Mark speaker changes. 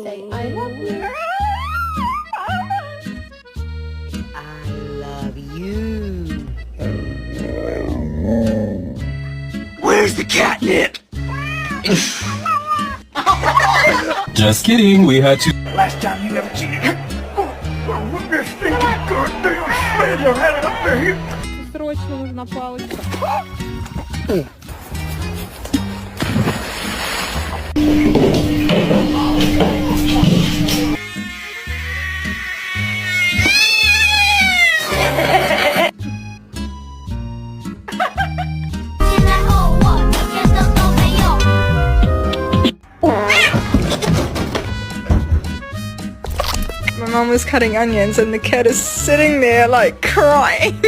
Speaker 1: Say I love you.
Speaker 2: I love you.
Speaker 3: Where's the catnip?
Speaker 4: Just kidding, we had to.
Speaker 3: Last time you ever seen it. What this stinking goddamn smell you had it up there?
Speaker 1: Срочно нужна палочка. My mom was cutting onions and the cat is sitting there like crying.